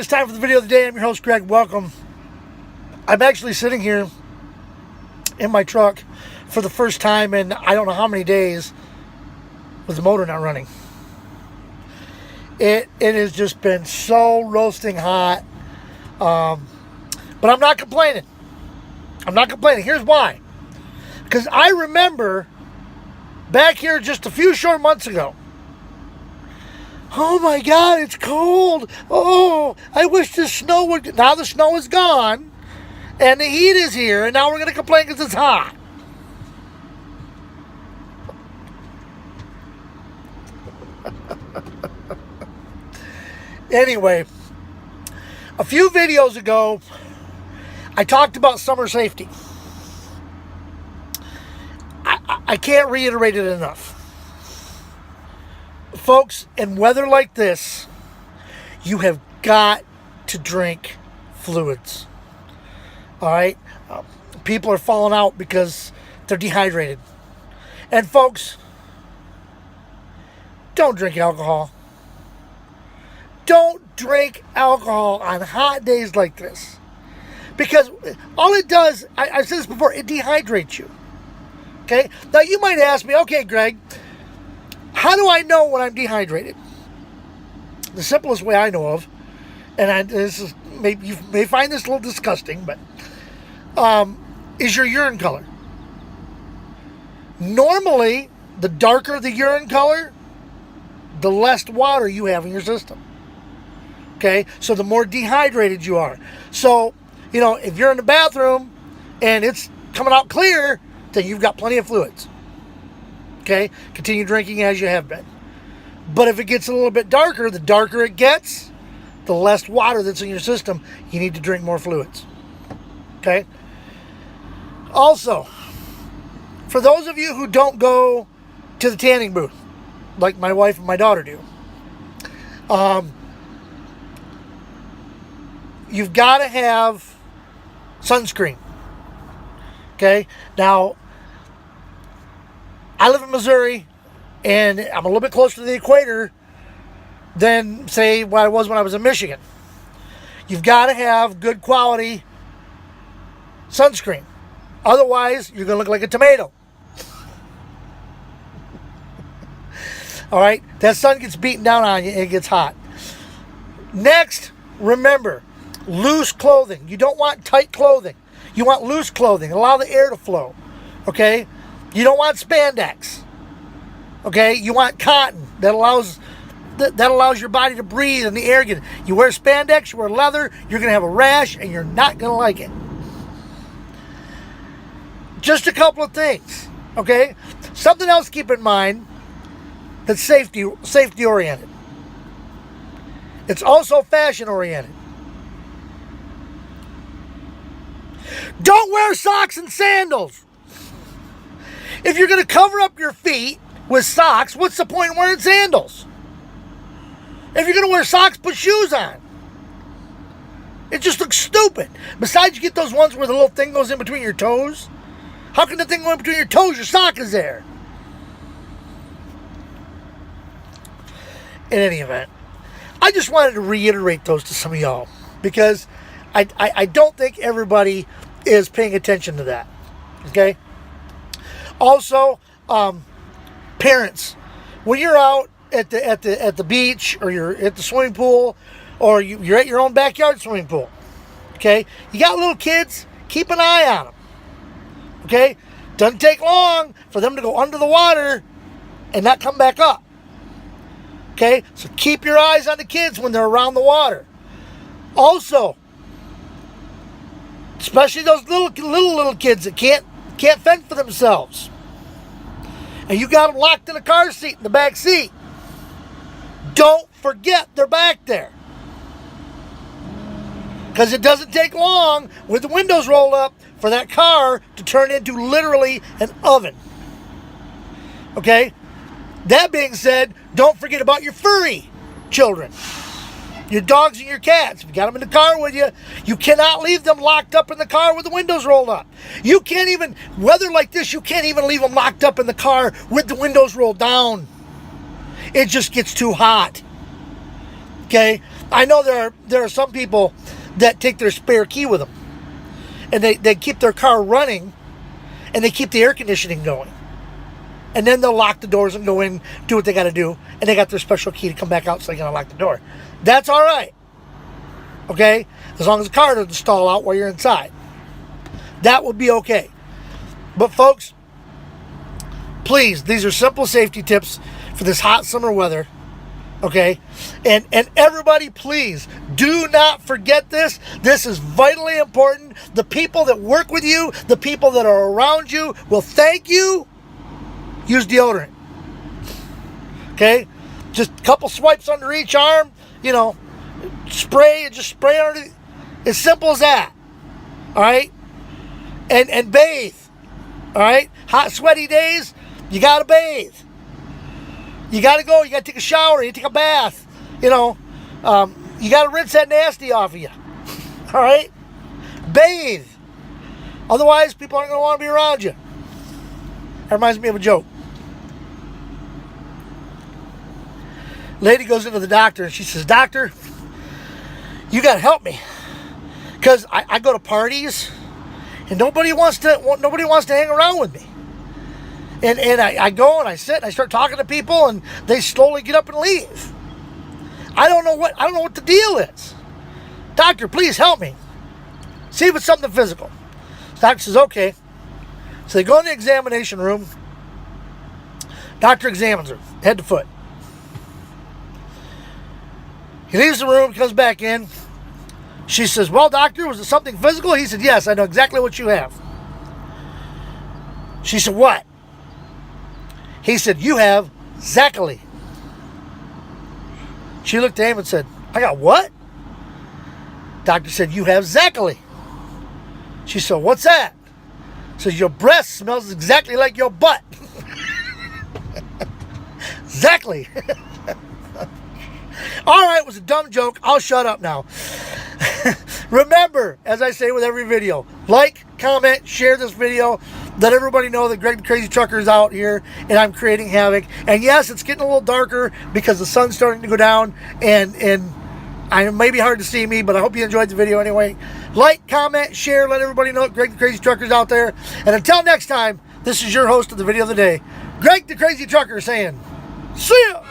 it's time for the video of the day. I'm your host, Greg. Welcome. I'm actually sitting here in my truck for the first time in I don't know how many days with the motor not running. It has just been so roasting hot. But I'm not complaining. Here's why. Because I remember back here just a few short months ago. Oh my God, it's cold. Oh, I wish the snow would. Now the snow is gone and the heat is here, and now we're going to complain because it's hot. Anyway, a few videos ago, I talked about summer safety. I can't reiterate it enough. Folks, in weather like this, you have got to drink fluids. All right? People are falling out because they're dehydrated. And folks, don't drink alcohol. Don't drink alcohol on hot days like this. Because all it does, I've said this before, it dehydrates you. Okay? Now you might ask me, okay, Greg, how do I know when I'm dehydrated? The simplest way I know of, and you may find this a little disgusting, but is your urine color. Normally, the darker the urine color, the less water you have in your system. Okay, so the more dehydrated you are. So, if you're in the bathroom and it's coming out clear, then you've got plenty of fluids. Okay, continue drinking as you have been. But if it gets a little bit darker, the darker it gets, the less water that's in your system, you need to drink more fluids. Okay? Also, for those of you who don't go to the tanning booth, like my wife and my daughter do, you've got to have sunscreen. Okay? Now, I live in Missouri, and I'm a little bit closer to the equator than, say, what I was when I was in Michigan. You've got to have good quality sunscreen. Otherwise, you're going to look like a tomato. All right? That sun gets beaten down on you, and it gets hot. Next, remember, loose clothing. You don't want tight clothing. You want loose clothing. Allow the air to flow. Okay? You don't want spandex. Okay? You want cotton that allows your body to breathe and the air gets. You wear spandex, you wear leather, you're going to have a rash and you're not going to like it. Just a couple of things. Okay? Something else to keep in mind that's safety oriented. It's also fashion oriented. Don't wear socks and sandals. If you're going to cover up your feet with socks, what's the point in wearing sandals? If you're going to wear socks, put shoes on. It just looks stupid. Besides, you get those ones where the little thing goes in between your toes. How can the thing go in between your toes? Your sock is there. In any event, I just wanted to reiterate those to some of y'all because I don't think everybody is paying attention to that. Okay? Also, parents, when you're out at the beach or you're at the swimming pool or you're at your own backyard swimming pool, okay, you got little kids, keep an eye on them. Okay, doesn't take long for them to go under the water and not come back up. Okay, so keep your eyes on the kids when they're around the water. Also, especially those little kids that can't fend for themselves. And you got them locked in a car seat, in the back seat. Don't forget they're back there. Because it doesn't take long with the windows rolled up for that car to turn into literally an oven. Okay? That being said, don't forget about your furry children. Your dogs and your cats. If you got them in the car with you, you cannot leave them locked up in the car with the windows rolled up. You can't even, weather like this, you can't even leave them locked up in the car with the windows rolled down. It just gets too hot. Okay? I know there are some people that take their spare key with them, and they keep their car running, and they keep the air conditioning going, and then they'll lock the doors and go in, do what they got to do, and they got their special key to come back out so they can unlock the door. That's all right, okay? As long as the car doesn't stall out while you're inside. That would be okay. But folks, please, these are simple safety tips for this hot summer weather, okay? And everybody, please, do not forget this. This is vitally important. The people that work with you, the people that are around you will thank you. Use deodorant, okay? Just a couple swipes under each arm, you know, spray under. As simple as that, all right? And bathe, all right? Hot, sweaty days, you got to bathe. You got to go. You got to take a shower. You take a bath. You know, you got to rinse that nasty off of you. All right? Bathe. Otherwise, people aren't going to want to be around you. That reminds me of a joke. Lady goes into the doctor and she says, "Doctor, you got to help me, because I go to parties and nobody wants to hang around with me. And I go and I sit and I start talking to people and they slowly get up and leave. I don't know what the deal is. Doctor, please help me. See if it's something physical." The doctor says, "Okay." So they go in the examination room. Doctor examines her, head to foot. He leaves the room, comes back in. She says, "Well, doctor, was it something physical?" He said, "Yes, I know exactly what you have." She said, "What?" He said, "You have Zachary." She looked at him and said, "I got what?" Doctor said, "You have Zachary." She said, "What's that?" Says, "Your breath smells exactly like your butt." Exactly. All right, it was a dumb joke. I'll shut up now. Remember, as I say with every video, like, comment, share this video. Let everybody know that Greg the Crazy Trucker is out here and I'm creating havoc. And yes, it's getting a little darker because the sun's starting to go down, and it may be hard to see me, but I hope you enjoyed the video anyway. Like, comment, share, let everybody know that Greg the Crazy Trucker is out there. And until next time, this is your host of the video of the day, Greg the Crazy Trucker, saying, see ya!